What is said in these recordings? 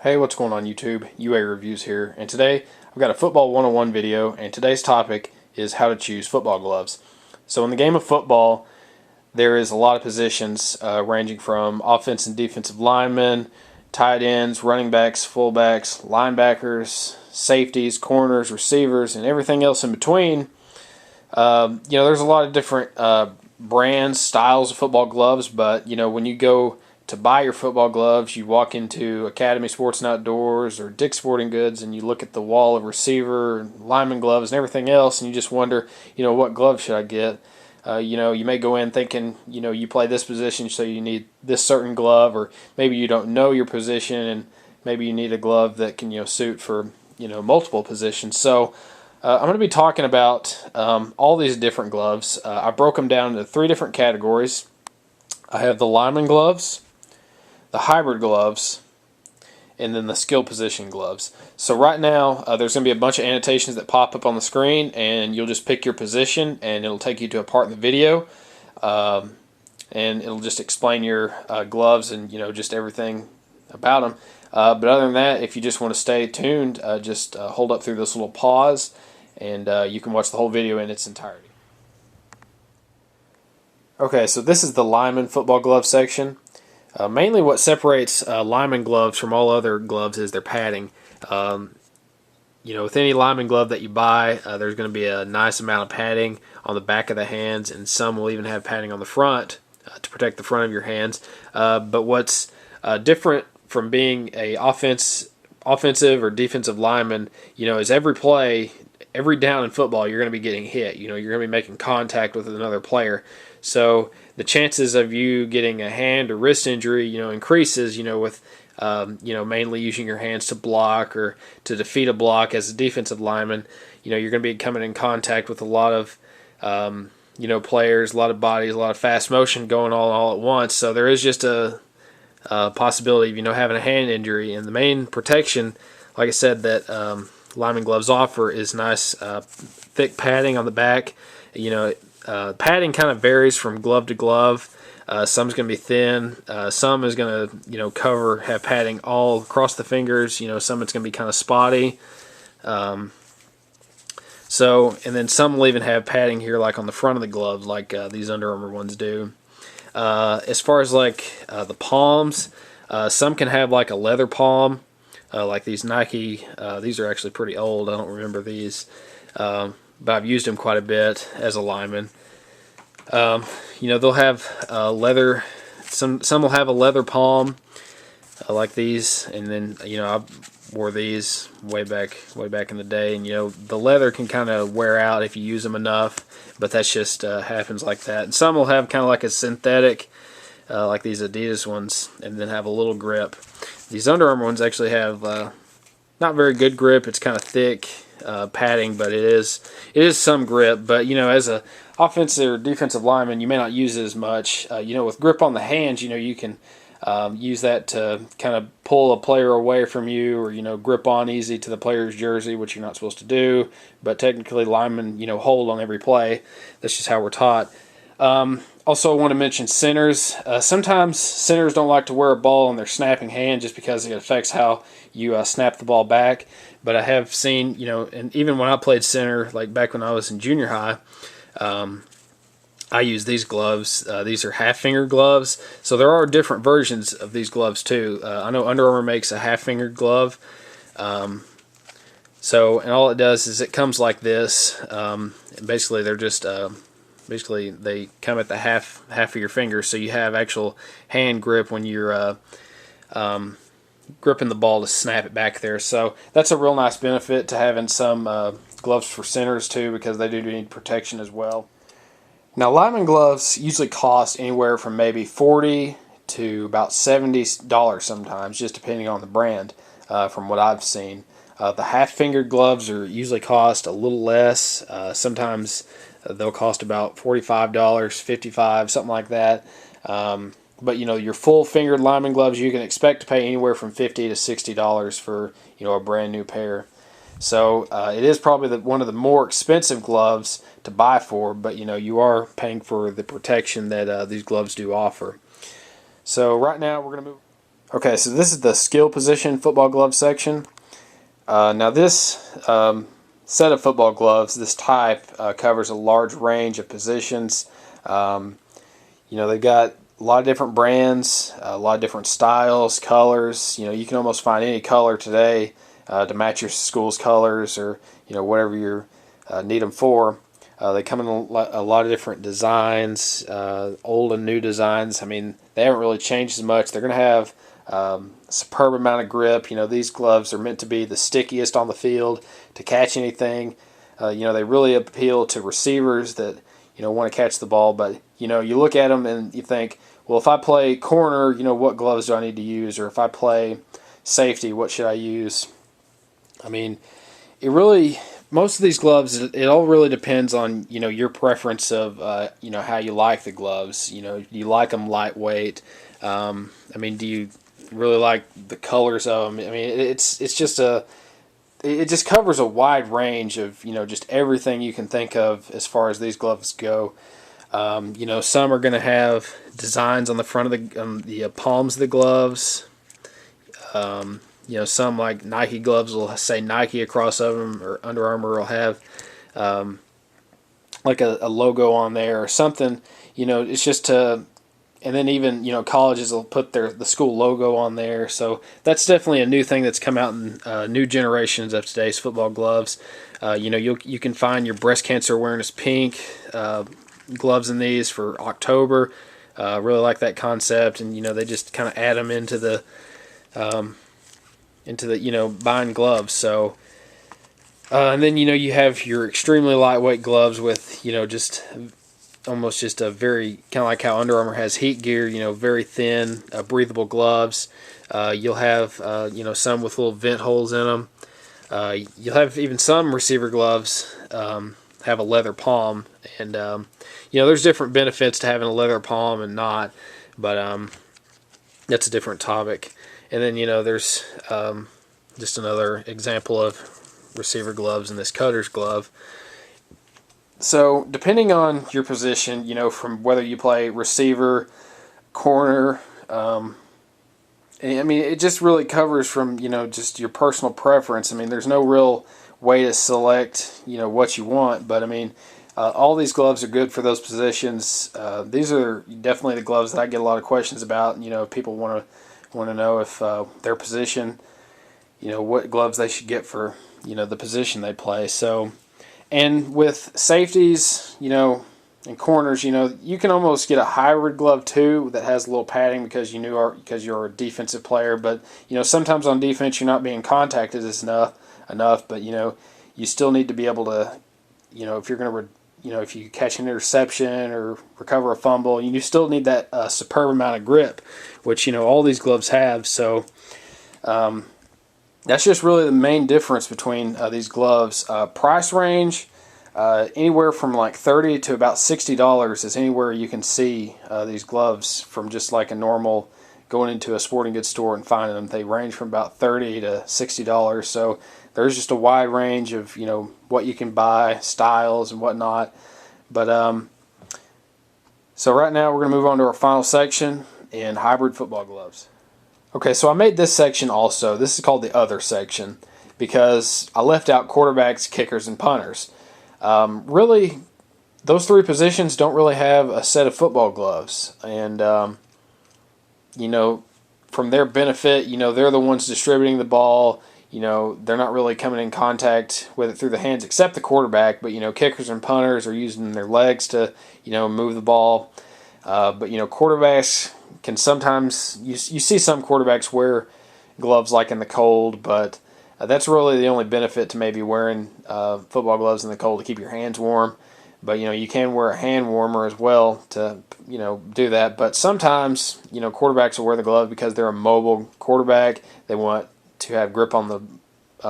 Hey, what's going on YouTube? UA Reviews here, and today I've got a football 101 video, and today's topic is how to choose football gloves. So in the game of football, there is a lot of positions ranging from offense and defensive linemen, tight ends, running backs, fullbacks, linebackers, safeties, corners, receivers, and everything else in between. There's a lot of different brands, styles of football gloves, but when you go to buy your football gloves, you walk into Academy Sports and Outdoors or Dick's Sporting Goods, and you look at the wall of receiver, Linemen Gloves, and everything else, and you just wonder, what glove should I get? You may go in thinking, you play this position, so you need this certain glove, or maybe you don't know your position, and maybe you need a glove that can, suit for, multiple positions. So I'm going to be talking about all these different gloves. I broke them down into 3 different categories. I have the lineman gloves, the hybrid gloves, and then the skill position gloves. So right now, there's going to be a bunch of annotations that pop up on the screen, and you'll just pick your position, and it'll take you to a part in the video, and it'll just explain your gloves and just everything about them. But other than that, if you just want to stay tuned, just hold up through this little pause, and you can watch the whole video in its entirety. Okay, so this is the lineman football glove section. Mainly what separates lineman gloves from all other gloves is their padding. With any lineman glove that you buy, there's going to be a nice amount of padding on the back of the hands, and some will even have padding on the front to protect the front of your hands. But what's different from being a offensive or defensive lineman, is every play, every down in football, you're going to be getting hit. You're going to be making contact with another player. So the chances of you getting a hand or wrist injury, increases, with, mainly using your hands to block or to defeat a block as a defensive lineman. You're going to be coming in contact with a lot of, players, a lot of bodies, a lot of fast motion going all at once. So there is just a possibility of, having a hand injury. And the main protection, like I said, that lineman gloves offer is nice thick padding on the back. Padding kind of varies from glove to glove. Some's going to be thin. Some is going to, have padding all across the fingers. Some it's going to be kind of spotty. And then some will even have padding here, like on the front of the glove, like these Under Armour ones do. As far as the palms, some can have like a leather palm, like these Nike. These are actually pretty old. I don't remember these. But I've used them quite a bit as a lineman. They'll have leather. Some will have a leather palm, like these, and then I wore these way back in the day, and the leather can kind of wear out if you use them enough, but that's just happens like that. And some will have kind of like a synthetic, like these Adidas ones, and then have a little grip. These Under Armour ones actually have not very good grip. It's kind of thick padding, but it is some grip. But as a offensive or defensive lineman, you may not use it as much. With grip on the hands, you can use that to kind of pull a player away from you, or grip on easy to the player's jersey, which you're not supposed to do. But technically, linemen hold on every play. That's just how we're taught. Also, I want to mention centers. Sometimes centers don't like to wear a ball in their snapping hand just because it affects how you snap the ball back. But I have seen, and even when I played center, like back when I was in junior high, I use these gloves. These are half-finger gloves. So there are different versions of these gloves too. I know Under Armour makes a half-fingered glove. And all it does is it comes like this. Basically, they're just they come at the half of your finger, so you have actual hand grip when you're gripping the ball to snap it back there. So that's a real nice benefit to having some gloves for centers too, because they do need protection as well. Now, lineman gloves usually cost anywhere from maybe $40 to about $70 sometimes, just depending on the brand, from what I've seen. The half-fingered gloves are usually cost a little less. Sometimes they'll cost about $45, $55, something like that. But your full-fingered lineman gloves, you can expect to pay anywhere from $50 to $60 for a brand new pair. So it is probably one of the more expensive gloves to buy for, but you are paying for the protection that these gloves do offer. So right now we're going to move. Okay, so this is the skill position football glove section. Now this set of football gloves, this type, covers a large range of positions. They've got a lot of different brands, a lot of different styles, colors. You can almost find any color today to match your school's colors, or whatever you need them for. They come in a lot of different designs, old and new designs. I mean, they haven't really changed as much. They're going to have a superb amount of grip. These gloves are meant to be the stickiest on the field to catch anything. They really appeal to receivers that want to catch the ball. But you look at them and you think, well, if I play corner, what gloves do I need to use? Or if I play safety, what should I use? I mean, most of these gloves, it all really depends on your preference of how you like the gloves. Do you like them lightweight? I mean, do you really like the colors of them? I mean, it just covers a wide range of just everything you can think of as far as these gloves go. Some are going to have designs on the front of the palms of the gloves. Some like Nike gloves will say Nike across of them, or Under Armour will have like a logo on there or something. It's just to, and then even colleges will put the school logo on there. So that's definitely a new thing that's come out in new generations of today's football gloves. You can find your breast cancer awareness pink gloves in these for October. Really like that concept, and they just kind of add them into the buying gloves. So and then you have your extremely lightweight gloves with just almost just a very kind of like how Under Armour has Heat Gear, very thin, breathable gloves. You'll have some with little vent holes in them. You'll have even some receiver gloves have a leather palm, and there's different benefits to having a leather palm and not, but that's a different topic. And then there's just another example of receiver gloves in this cutter's glove. So depending on your position, from whether you play receiver, corner, I mean, it just really covers from just your personal preference. I mean, there's no real way to select what you want, but I mean, all these gloves are good for those positions. These are definitely the gloves that I get a lot of questions about. People want to know if their position, what gloves they should get for the position they play. So, and with safeties, and corners, you can almost get a hybrid glove too that has a little padding because you're a defensive player. But sometimes on defense you're not being contacted as enough. But you still need to be able to, if you're going to, if you catch an interception or recover a fumble, you still need that superb amount of grip, which all these gloves have. So that's just really the main difference between these gloves. Price range, anywhere from like $30 to about $60 is anywhere you can see these gloves from just like a normal going into a sporting goods store and finding them. They range from about $30 to $60. So there's just a wide range of what you can buy, styles and whatnot. But so right now we're going to move on to our final section in hybrid football gloves. Okay, so I made this section also. This is called the other section because I left out quarterbacks, kickers, and punters. Really, those three positions don't really have a set of football gloves. And, from their benefit, they're the ones distributing the ball. They're not really coming in contact with it through the hands except the quarterback. But, kickers and punters are using their legs to, move the ball. But, quarterbacks can sometimes, you see some quarterbacks wear gloves like in the cold, but that's really the only benefit to maybe wearing football gloves in the cold to keep your hands warm. But you can wear a hand warmer as well to do that. But sometimes quarterbacks will wear the glove because they're a mobile quarterback. They want to have grip on the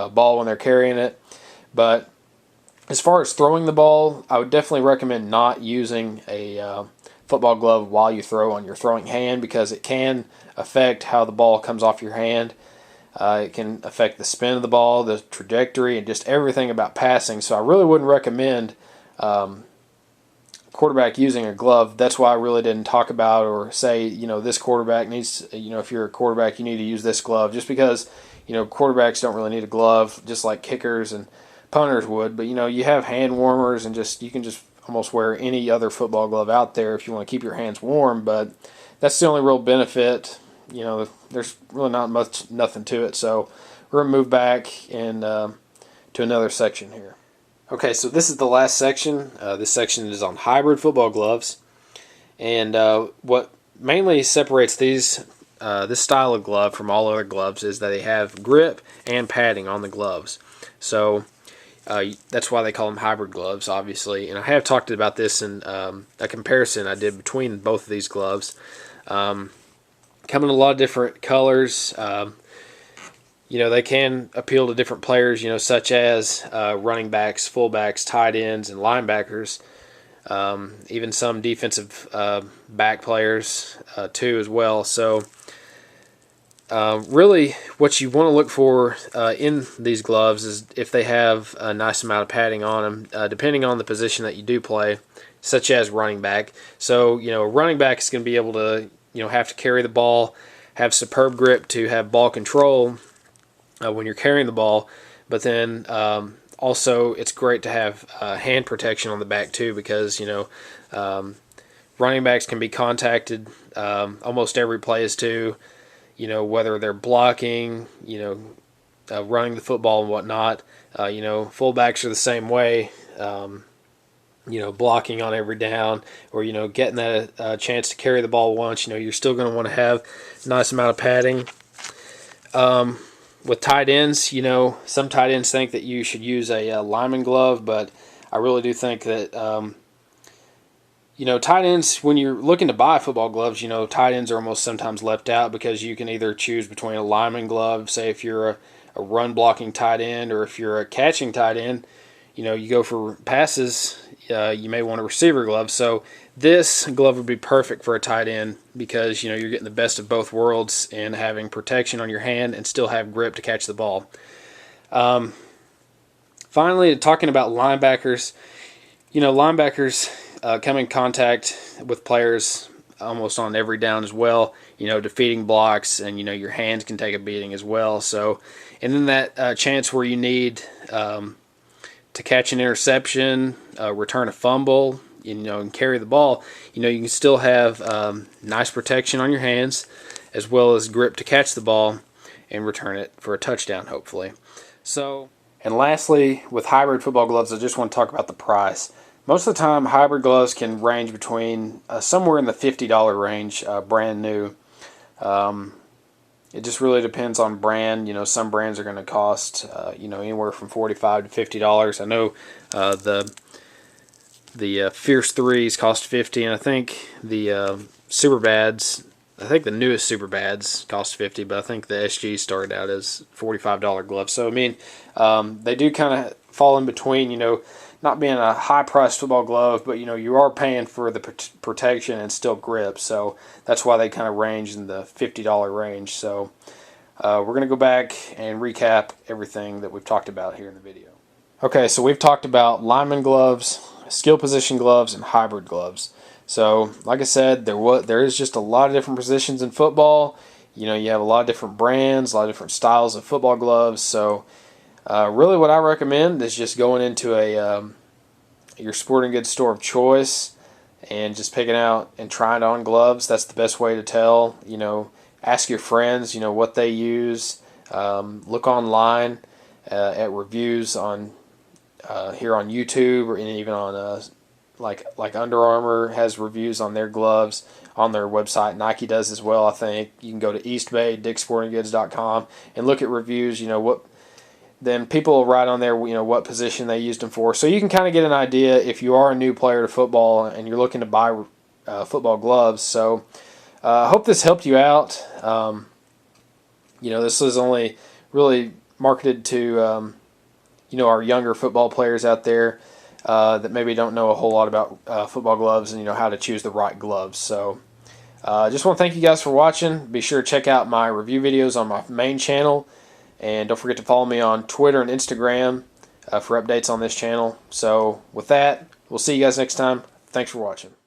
ball when they're carrying it. But as far as throwing the ball, I would definitely recommend not using a football glove while you throw on your throwing hand because it can affect how the ball comes off your hand. It can affect the spin of the ball, the trajectory, and just everything about passing. So I really wouldn't recommend quarterbacks quarterback using a glove, that's why I really didn't talk about or say, this quarterback needs, if you're a quarterback, you need to use this glove, just because, quarterbacks don't really need a glove, just like kickers and punters would. But, you have hand warmers, and you can just almost wear any other football glove out there if you want to keep your hands warm. But that's the only real benefit. There's really not nothing to it. So we're going to move back and to another section here. Okay, so this is the last section. This section is on hybrid football gloves, and what mainly separates this style of glove from all other gloves is that they have grip and padding on the gloves. So that's why they call them hybrid gloves, obviously. And I have talked about this in a comparison I did between both of these gloves. Come in a lot of different colors. They can appeal to different players, such as running backs, fullbacks, tight ends, and linebackers. Even some defensive back players too as well. So really what you want to look for in these gloves is if they have a nice amount of padding on them, depending on the position that you do play, such as running back. So, a running back is going to be able to, have to carry the ball, have superb grip to have ball control when you're carrying the ball, but then also it's great to have hand protection on the back too, because running backs can be contacted almost every play is too, whether they're blocking, running the football and whatnot. Fullbacks are the same way, blocking on every down, or getting that chance to carry the ball once. You're still going to want to have a nice amount of padding. With tight ends, some tight ends think that you should use a lineman glove, but I really do think that, tight ends, when you're looking to buy football gloves, tight ends are almost sometimes left out, because you can either choose between a lineman glove, say if you're a run blocking tight end, or if you're a catching tight end, you go for passes, you may want a receiver glove. So this glove would be perfect for a tight end, because you're getting the best of both worlds and having protection on your hand and still have grip to catch the ball. Finally, talking about linebackers, linebackers come in contact with players almost on every down as well, defeating blocks, and your hands can take a beating as well. So, and then that chance where you need to catch an interception, return a fumble, and carry the ball, you can still have nice protection on your hands, as well as grip to catch the ball and return it for a touchdown, hopefully. So, and lastly, with hybrid football gloves, I just want to talk about the price. Most of the time, hybrid gloves can range between somewhere in the $50 range, brand new. It just really depends on brand. Some brands are going to cost anywhere from $45 to $50. I know the Fierce 3s cost $50, and I think the Super Bads, I think the newest Super Bads cost $50, but I think the SG started out as $45 gloves. So they do kind of fall in between. Not being a high-priced football glove, but you are paying for the protection and still grip. So that's why they kind of range in the $50 range. So we're going to go back and recap everything that we've talked about here in the video. Okay, so we've talked about lineman gloves, skill position gloves, and hybrid gloves. So like I said, there is just a lot of different positions in football. You have a lot of different brands, a lot of different styles of football gloves. So really what I recommend is just going into your sporting goods store of choice and just picking out and trying on gloves. That's the best way to tell. Ask your friends, what they use. Look online at reviews on here on YouTube, or even on like Under Armour has reviews on their gloves on their website. Nike does as well, I think. You can go to East Bay, Dick'sSportingGoods.com, and look at reviews. Then people will write on there, what position they used them for. So you can kind of get an idea if you are a new player to football and you're looking to buy football gloves. So I hope this helped you out. This is only really marketed to, our younger football players out there that maybe don't know a whole lot about football gloves and, how to choose the right gloves. So I just want to thank you guys for watching. Be sure to check out my review videos on my main channel. And don't forget to follow me on Twitter and Instagram for updates on this channel. So with that, we'll see you guys next time. Thanks for watching.